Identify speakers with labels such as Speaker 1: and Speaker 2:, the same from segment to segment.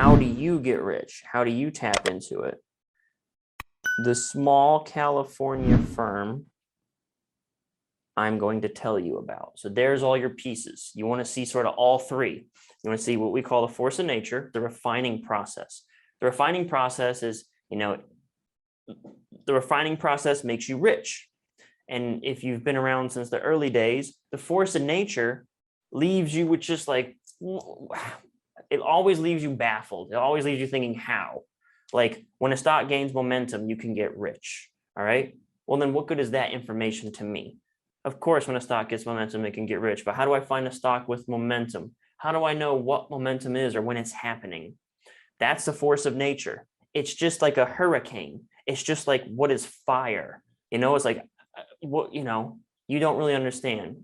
Speaker 1: how do you get rich? How do you tap into it? The small California firm I'm going to tell you about. So there's all your pieces. You want to see sort of all three. You want to see what we call the force of nature, the refining process. The refining process is, the refining process makes you rich. And if you've been around since the early days, the force of nature leaves you with just like, it always leaves you baffled. It always leaves you thinking how. Like when a stock gains momentum, you can get rich. All right. Well, then what good is that information to me? Of course, when a stock gets momentum, it can get rich. But how do I find a stock with momentum? How do I know what momentum is or when it's happening? That's the force of nature. It's just like a hurricane. It's just like, what is fire? It's like, what, you don't really understand.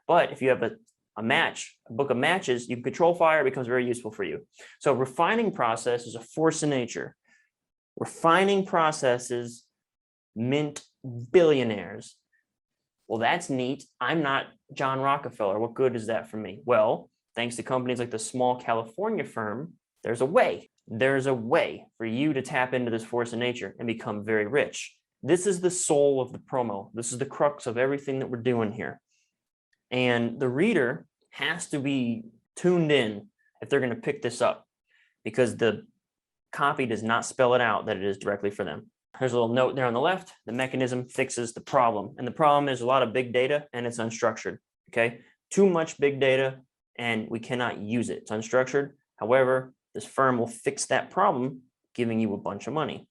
Speaker 1: But if you have a book of matches, you can control fire. It becomes very useful for you. So refining process is a force of nature. Refining processes mint billionaires. Well, that's neat. I'm not John Rockefeller. What good is that for me? Well, thanks to companies like the small California firm, there's a way. There's a way for you to tap into this force of nature and become very rich. This is the soul of the promo. This is the crux of everything that we're doing here. And the reader has to be tuned in if they're going to pick this up, because the copy does not spell it out that it is directly for them. There's a little note there on the left. The mechanism fixes the problem. And the problem is a lot of big data and it's unstructured. Okay. Too much big data and we cannot use it. It's unstructured. However, this firm will fix that problem, giving you a bunch of money.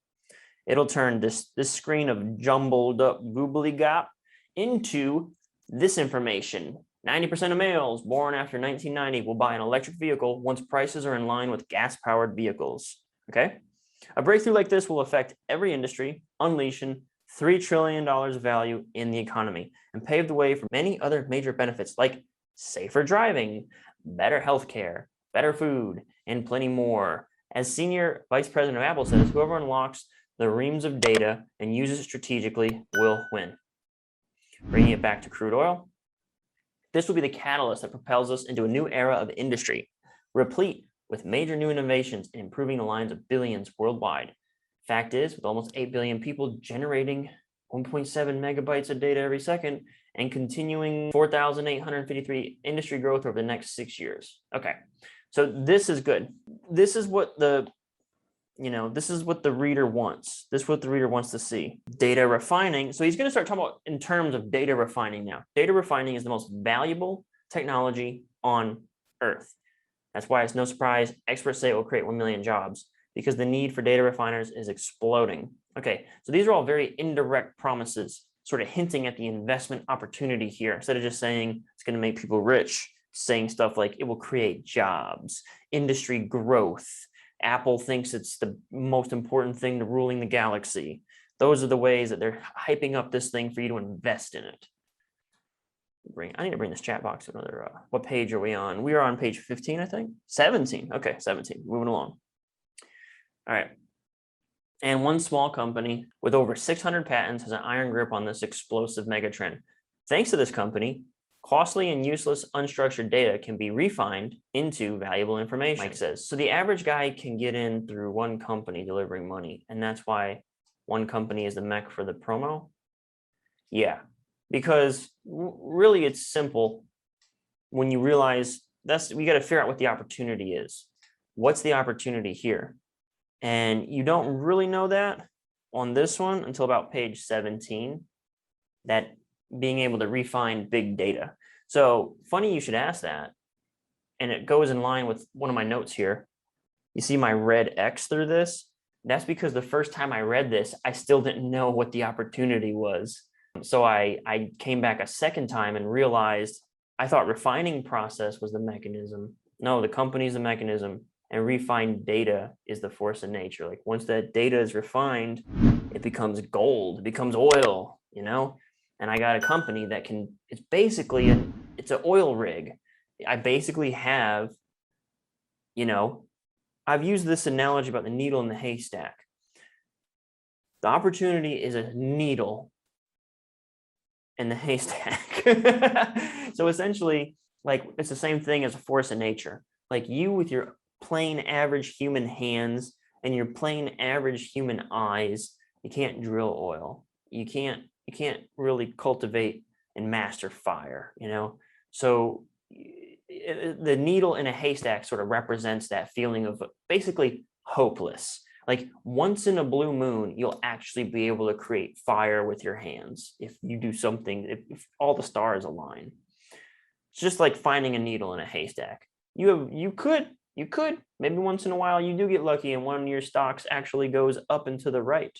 Speaker 1: It'll turn this screen of jumbled up gobbly-gop into this information. 90% of males born after 1990 will buy an electric vehicle once prices are in line with gas-powered vehicles. Okay? A breakthrough like this will affect every industry, unleashing $3 trillion of value in the economy, and pave the way for many other major benefits like safer driving, better healthcare, better food, and plenty more. As Senior Vice President of Apple says, whoever unlocks the reams of data and uses it strategically will win. Bringing it back to crude oil, this will be the catalyst that propels us into a new era of industry, replete with major new innovations in improving the lives of billions worldwide. Fact is, with almost 8 billion people generating 1.7 megabytes of data every second and continuing 4,853 industry growth over the next 6 years. Okay, so this is good. This is what the reader wants. This is what the reader wants to see. Data refining. So he's going to start talking about in terms of data refining now. Data refining is the most valuable technology on Earth. That's why it's no surprise experts say it will create 1 million jobs, because the need for data refiners is exploding. Okay, so these are all very indirect promises, sort of hinting at the investment opportunity here. Instead of just saying it's going to make people rich, saying stuff like it will create jobs, industry growth. Apple thinks it's the most important thing to ruling the galaxy. Those are the ways that they're hyping up this thing for you to invest in it. I need to bring this chat box to another, what page are we on? We are on page 15, I think. 17. Okay, 17. Moving along. All right. And one small company with over 600 patents has an iron grip on this explosive megatrend. Thanks to this company, costly and useless unstructured data can be refined into valuable information, Mike says. So the average guy can get in through one company delivering money. And that's why one company is the mech for the promo. Yeah, because really it's simple when you realize we got to figure out what the opportunity is. What's the opportunity here? And you don't really know that on this one until about page 17, that being able to refine big data. So funny you should ask that. And it goes in line with one of my notes here. You see my red X through this? That's because the first time I read this, I still didn't know what the opportunity was. So I came back a second time and realized I thought refining process was the mechanism. No, the company's the mechanism, and refined data is the force of nature. Like once that data is refined, it becomes gold, it becomes oil, And I got a company that it's basically it's an oil rig. I basically have, I've used this analogy about the needle in the haystack. The opportunity is a needle in the haystack. So essentially, like it's the same thing as a force of nature. Like you with your plain average human hands and your plain average human eyes, you can't drill oil. You can't really cultivate and master fire, you know? So the needle in a haystack sort of represents that feeling of basically hopeless. Like once in a blue moon, you'll actually be able to create fire with your hands if you do something, if all the stars align. It's just like finding a needle in a haystack. You could maybe once in a while you do get lucky and one of your stocks actually goes up and to the right,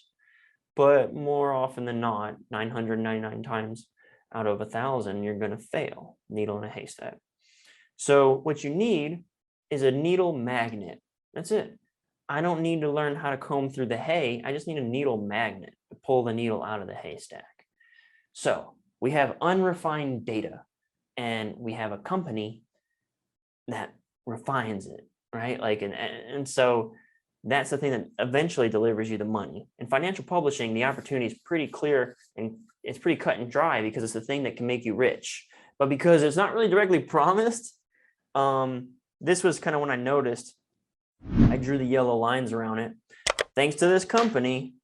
Speaker 1: but more often than not, 999 times out of 1,000, you're going to fail. Needle in a haystack. So what you need is a needle magnet. That's it. I don't need to learn how to comb through the hay. I just need a needle magnet to pull the needle out of the haystack. So we have unrefined data and we have a company that refines it, right? Like, and so that's the thing that eventually delivers you the money. In financial publishing, the opportunity is pretty clear and it's pretty cut and dry because it's the thing that can make you rich. But because it's not really directly promised, this was kind of when I noticed, I drew the yellow lines around it. Thanks to this company,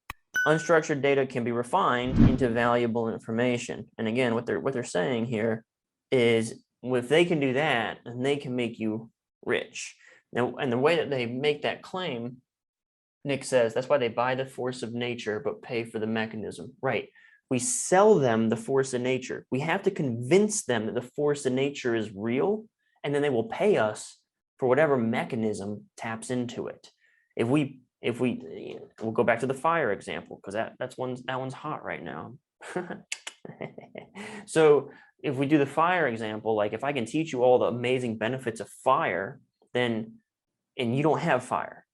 Speaker 1: unstructured data can be refined into valuable information. And again, what they're saying here is if they can do that, then they can make you rich. Now, and the way that they make that claim, Nick says, that's why they buy the force of nature, but pay for the mechanism. Right. We sell them the force of nature. We have to convince them that the force of nature is real, and then they will pay us for whatever mechanism taps into it. We'll go back to the fire example, because that one's hot right now. So if we do the fire example, like if I can teach you all the amazing benefits of fire, and you don't have fire,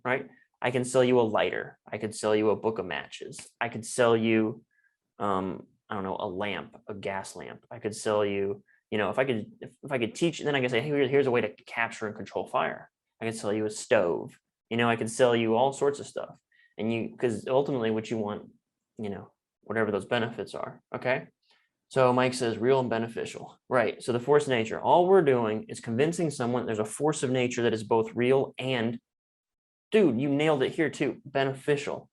Speaker 1: right? I can sell you a lighter. I could sell you a book of matches. I could sell you, I don't know, a lamp, a gas lamp. I could sell you, if I could teach, then I could say, hey, here's a way to capture and control fire. I could sell you a stove. I could sell you all sorts of stuff. And because ultimately what you want, whatever those benefits are. Okay. So Mike says real and beneficial. Right. So the force of nature, all we're doing is convincing someone there's a force of nature that is both real and, dude, you nailed it here too, beneficial.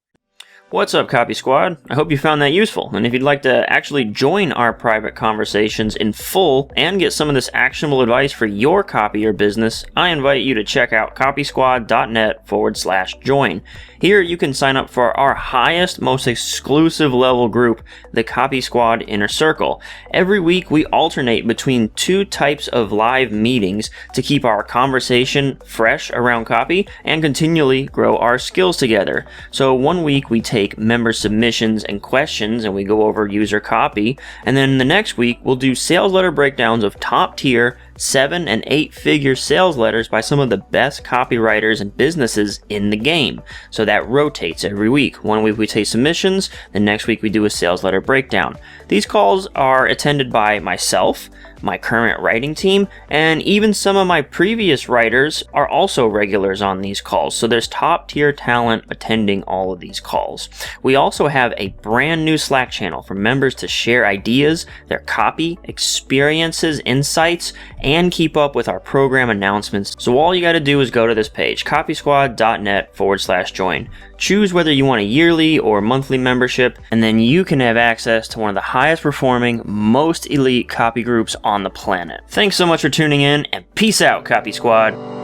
Speaker 1: What's up, Copy Squad? I hope you found that useful, and if you'd like to actually join our private conversations in full and get some of this actionable advice for your copy or business, I invite you to check out copysquad.net/join. Here you can sign up for our highest, most exclusive level group, the Copy Squad Inner Circle. Every week we alternate between two types of live meetings to keep our conversation fresh around copy and continually grow our skills together. So one week we take member submissions and questions and we go over user copy, and then the next week we'll do sales letter breakdowns of top tier 7- and 8-figure sales letters by some of the best copywriters and businesses in the game. So that rotates every week. One week we take submissions, the next week we do a sales letter breakdown. These calls are attended by myself, my current writing team, and even some of my previous writers are also regulars on these calls. So there's top tier talent attending all of these calls. We also have a brand new Slack channel for members to share ideas, their copy, experiences, insights, and keep up with our program announcements. So all you got to do is go to this page, copysquad.net/join. Choose whether you want a yearly or monthly membership, and then you can have access to one of the highest performing, most elite copy groups on the planet. Thanks so much for tuning in, and peace out, Copy Squad.